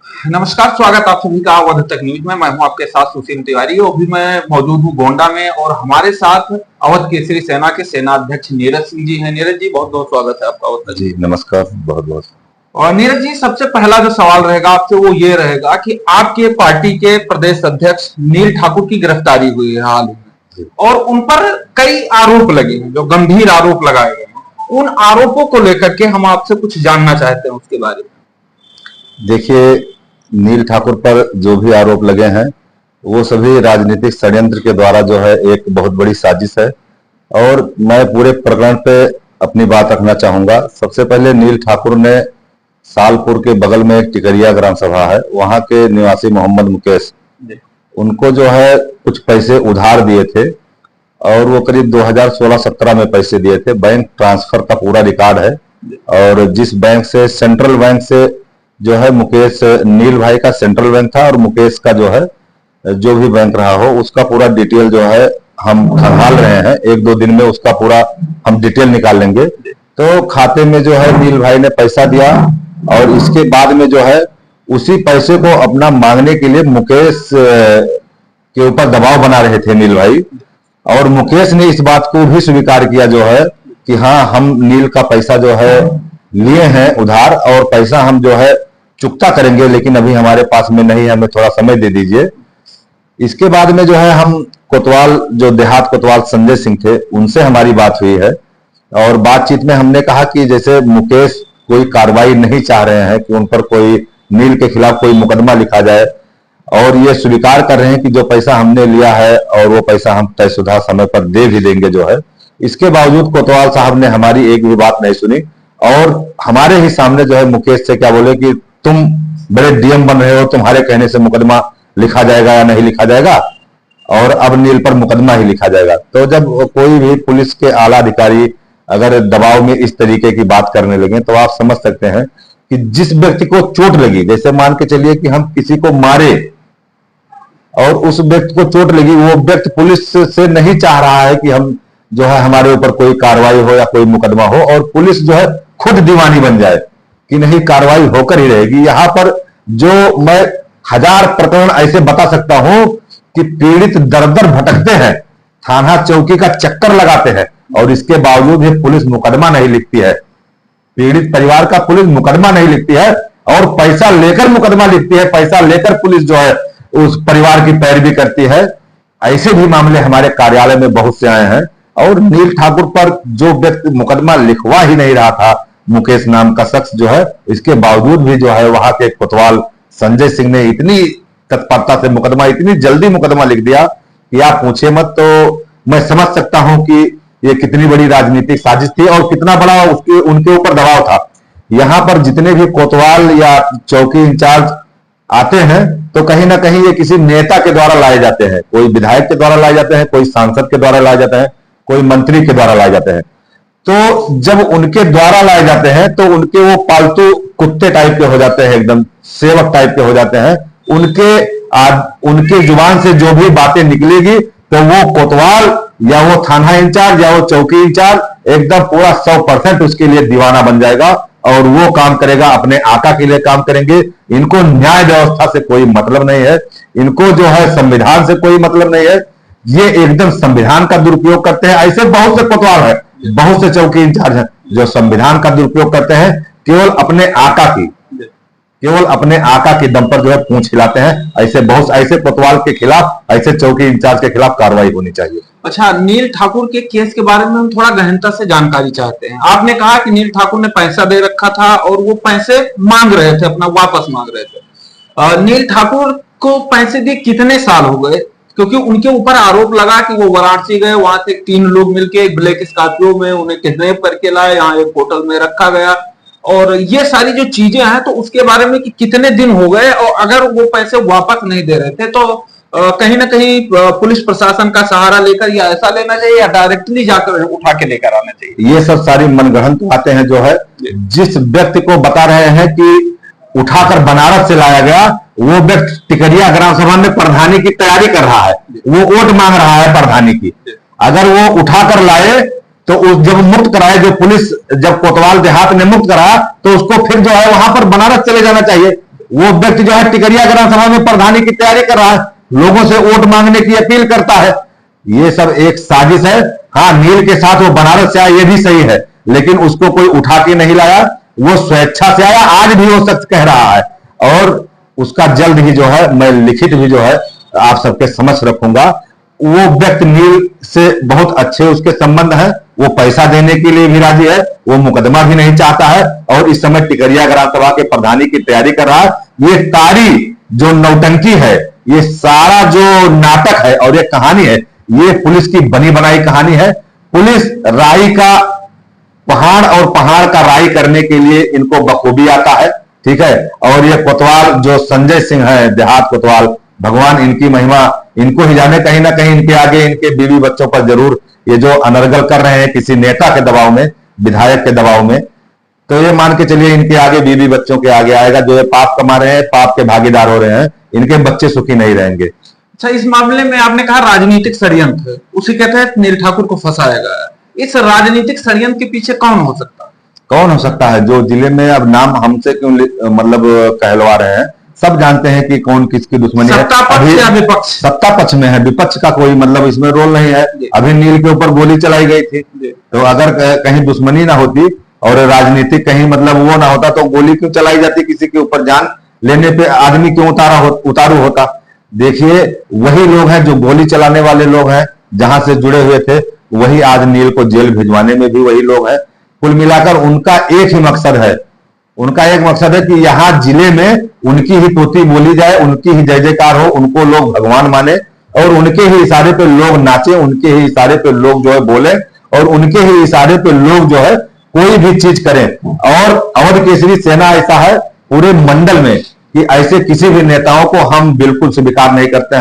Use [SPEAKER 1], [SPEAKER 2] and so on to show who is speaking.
[SPEAKER 1] नमस्कार, स्वागत आप सभी का अवध तक न्यूज में। मैं हूं आपके साथ सुशील तिवारी। अभी मैं मौजूद हूं गोंडा में और हमारे साथ अवध केसरी सेना के सेनाध्यक्ष नीरज सिंह जी हैं। नीरज जी, बहुत बहुत स्वागत है आपका अवध तक।
[SPEAKER 2] जी नमस्कार, बहुत बहुत।
[SPEAKER 1] और नीरज जी, सबसे पहला जो सवाल रहेगा आपसे वो ये रहेगा कि आपके पार्टी के प्रदेश अध्यक्ष नील ठाकुर की गिरफ्तारी हुई है हाल ही में, और उन पर कई आरोप लगे हैं, जो गंभीर आरोप लगाए गए हैं। उन आरोपों को लेकर के हम आपसे कुछ जानना चाहते हैं उसके बारे में।
[SPEAKER 2] देखिए, नील ठाकुर पर जो भी आरोप लगे हैं वो सभी राजनीतिक षड्यंत्र के द्वारा जो है एक बहुत बड़ी साजिश है। और मैं पूरे प्रकरण पे अपनी बात रखना चाहूंगा। सबसे पहले नील ठाकुर ने सालपुर के बगल में एक टिकरिया ग्राम सभा है, वहां के निवासी मोहम्मद मुकेश, उनको जो है कुछ पैसे उधार दिए थे और वो करीब 2016-17 में पैसे दिए थे। बैंक ट्रांसफर का पूरा रिकॉर्ड है। और जिस बैंक से, सेंट्रल बैंक से जो है, मुकेश, नील भाई का सेंट्रल बैंक था और मुकेश का जो है जो भी बैंक रहा हो उसका पूरा डिटेल जो है हम खंगाल रहे हैं। 1-2 दिन में उसका पूरा हम डिटेल निकाल लेंगे। तो खाते में जो है नील भाई ने पैसा दिया और इसके बाद में जो है उसी पैसे को अपना मांगने के लिए मुकेश के ऊपर दबाव बना रहे थे नील भाई। और मुकेश ने इस बात को भी स्वीकार किया जो है कि हाँ, हम नील का पैसा जो है लिए हैं उधार और पैसा हम जो है चुकता करेंगे, लेकिन अभी हमारे पास में नहीं है, हमें थोड़ा समय दे दीजिए। इसके बाद में जो है हम कोतवाल, जो देहात कोतवाल संजय सिंह थे, उनसे हमारी बात हुई है। और बातचीत में हमने कहा कि जैसे मुकेश कोई कार्रवाई नहीं चाह रहे हैं कि उन पर कोई, नील के खिलाफ कोई मुकदमा लिखा जाए, और ये स्वीकार कर रहे हैं कि जो पैसा हमने लिया है और वो पैसा हम तयशुदा समय पर दे भी देंगे जो है। इसके बावजूद कोतवाल साहब ने हमारी एक भी बात नहीं सुनी और हमारे ही सामने जो है मुकेश से क्या बोले कि तुम बड़े डीएम बन रहे हो, तुम्हारे कहने से मुकदमा लिखा जाएगा या नहीं लिखा जाएगा, और अब नील पर मुकदमा ही लिखा जाएगा। तो जब कोई भी पुलिस के आला अधिकारी अगर दबाव में इस तरीके की बात करने लगे तो आप समझ सकते हैं कि जिस व्यक्ति को चोट लगी, जैसे मान के चलिए कि हम किसी को मारे और उस व्यक्ति को चोट लगी, वो व्यक्ति पुलिस से नहीं चाह रहा है कि हम जो है हमारे ऊपर कोई कार्रवाई हो या कोई मुकदमा हो, और पुलिस जो है खुद दीवानी बन जाए कि नहीं, कार्रवाई होकर ही रहेगी। यहां पर जो मैं 1000 प्रकरण ऐसे बता सकता हूं कि पीड़ित दर दर भटकते हैं, थाना चौकी का चक्कर लगाते हैं, और इसके बावजूद भी पुलिस मुकदमा नहीं लिखती है। पीड़ित परिवार का पुलिस मुकदमा नहीं लिखती है और पैसा लेकर मुकदमा लिखती है। पैसा लेकर पुलिस जो है उस परिवार की पैरवी करती है। ऐसे भी मामले हमारे कार्यालय में बहुत से आए हैं। और नील ठाकुर पर जो व्यक्ति मुकदमा लिखवा ही नहीं रहा था, मुकेश नाम का शख्स जो है, इसके बावजूद भी जो है वहां के कोतवाल संजय सिंह ने इतनी तत्परता से मुकदमा, इतनी जल्दी मुकदमा लिख दिया कि आप पूछे मत। तो मैं समझ सकता हूं कि ये कितनी बड़ी राजनीतिक साजिश थी और कितना बड़ा उनके ऊपर दबाव था। यहां पर जितने भी कोतवाल या चौकी इंचार्ज आते हैं तो कहीं ना कहीं ये किसी नेता के द्वारा लाए जाते हैं, कोई विधायक के द्वारा लाए जाते हैं, कोई सांसद के द्वारा लाए जाते हैं, कोई मंत्री के द्वारा लाए जाते हैं। तो जब उनके द्वारा लाए जाते हैं तो उनके वो पालतू कुत्ते टाइप के हो जाते हैं, एकदम सेवक टाइप के हो जाते हैं। उनके जुबान से जो भी बातें निकलेगी तो वो कोतवाल या वो थाना इंचार्ज या वो चौकी इंचार्ज एकदम पूरा 100% उसके लिए दीवाना बन जाएगा और वो काम करेगा, अपने आका के लिए काम करेंगे। इनको न्याय व्यवस्था से कोई मतलब नहीं है, इनको जो है संविधान से कोई मतलब नहीं है। ये एकदम संविधान का दुरुपयोग करते हैं। ऐसे बहुत से कोतवाल है, बहुत से चौकी इंचार्ज हैं जो संविधान का दुरुपयोग करते हैं, केवल अपने आका के दम पर जो है पूंछ हिलाते हैं। ऐसे बहुत ऐसे कोतवाल के खिलाफ, ऐसे चौकी इंचार्ज के खिलाफ कार्रवाई होनी चाहिए।
[SPEAKER 1] अच्छा, नील ठाकुर के केस के बारे में हम थोड़ा गहनता से जानकारी चाहते हैं। आपने कहा कि नील ठाकुर ने पैसा दे रखा था और वो पैसे मांग रहे थे, अपना वापस मांग रहे थे। नील ठाकुर को पैसे दिए कितने साल हो गए? क्योंकि उनके ऊपर आरोप लगा कि वो वाराणसी गए, वहां से 3 लोग मिलके एक ब्लैक स्कॉर्पियो में उन्हें किडनैप करके लाए, यहाँ एक होटल में रखा गया, और ये सारी जो चीजें हैं, तो उसके बारे में कि कितने दिन हो गए, और अगर वो पैसे वापस नहीं दे रहे थे तो कहीं ना कहीं पुलिस प्रशासन का सहारा लेकर या ऐसा लेना चाहिए या डायरेक्टली जाकर उठा के लेकर आना चाहिए?
[SPEAKER 2] ये सब सारी मनगढ़ंत बातें हैं जो है। जिस व्यक्ति को बता रहे हैं कि उठाकर बनारस से लाया गया, वो व्यक्ति टिकरिया ग्राम सभा में प्रधानी की तैयारी कर रहा है, वो वोट मांग रहा है प्रधानी की। अगर वो उठाकर लाए तो जब मुक्त कराए, जो पुलिस, जब कोतवाल देहात ने मुक्त करा तो उसको फिर जो है वहां पर बनारस चले जाना चाहिए। वो व्यक्ति जो है टिकरिया ग्राम सभा में प्रधानी की तैयारी कर रहा है, लोगों से वोट मांगने की अपील करता है। ये सब एक साजिश है। हाँ, नील के साथ वो बनारस से आया, ये भी सही है, लेकिन उसको कोई उठा के नहीं लाया, वो स्वेच्छा से आया। आज भी वो सच कह रहा है, और उसका जल्द ही जो है मैं लिखित भी जो है आप सबके समक्ष रखूंगा। वो व्यक्ति नील से बहुत अच्छे उसके संबंध है, वो पैसा देने के लिए भी राजी है, वो मुकदमा भी नहीं चाहता है, और इस समय टिकरिया ग्राम सभा के प्रधानी की तैयारी कर रहा है। ये सारी जो नौटंकी है, ये सारा जो नाटक है और ये कहानी है, ये पुलिस की बनी बनाई कहानी है। पुलिस राई का पहाड़ और पहाड़ का राई करने के लिए इनको बखूबी आता है, ठीक है। और ये कोतवाल जो संजय सिंह है, देहात कोतवाल, भगवान इनकी महिमा इनको ही जाने, कहीं ना कहीं इनके आगे इनके बीवी बच्चों पर जरूर ये जो अनर्गल कर रहे हैं किसी नेता के दबाव में, विधायक के दबाव में, तो ये मान के चलिए इनके आगे बीवी बच्चों के आगे आएगा। जो ये पाप कमा रहे हैं, पाप के भागीदार हो रहे हैं, इनके बच्चे सुखी नहीं रहेंगे।
[SPEAKER 1] अच्छा, इस मामले में आपने कहा राजनीतिक षड्यंत्र, उसी के तहत नील ठाकुर को फंसाया गया। इस राजनीतिक षड्यंत्र के पीछे कौन हो सकता है?
[SPEAKER 2] कौन हो सकता है? जो जिले में अब नाम हमसे क्यों मतलब कहलवा रहे हैं, सब जानते हैं कि कौन किसकी दुश्मनी है।
[SPEAKER 1] सत्ता पक्ष या विपक्ष?
[SPEAKER 2] सत्ता पक्ष में है, विपक्ष का कोई मतलब इसमें रोल नहीं है। अभी नील के ऊपर गोली चलाई गई थी, तो अगर कहीं दुश्मनी ना होती और राजनीतिक कहीं मतलब वो ना होता, तो गोली क्यों चलाई जाती? किसी के ऊपर जान लेने पे आदमी क्यों उतारू होता? देखिए, वही लोग हैं जो गोली चलाने वाले लोग हैं, जहां से जुड़े हुए थे, वही आज नील को जेल भिजवाने में भी वही लोग हैं। कुल मिलाकर उनका एक ही मकसद है, उनका एक मकसद है कि यहां जिले में उनकी ही तोती बोली जाए, उनकी ही जय जयकार हो, उनको लोग भगवान माने, और उनके ही इशारे पे लोग नाचे, उनके ही इशारे पे लोग जो है बोले, और उनके ही इशारे पे लोग जो है कोई भी चीज करें। और अवध केसरी सेना ऐसा है पूरे मंडल में कि ऐसे किसी भी नेताओं को हम बिल्कुल स्वीकार नहीं करते हैं।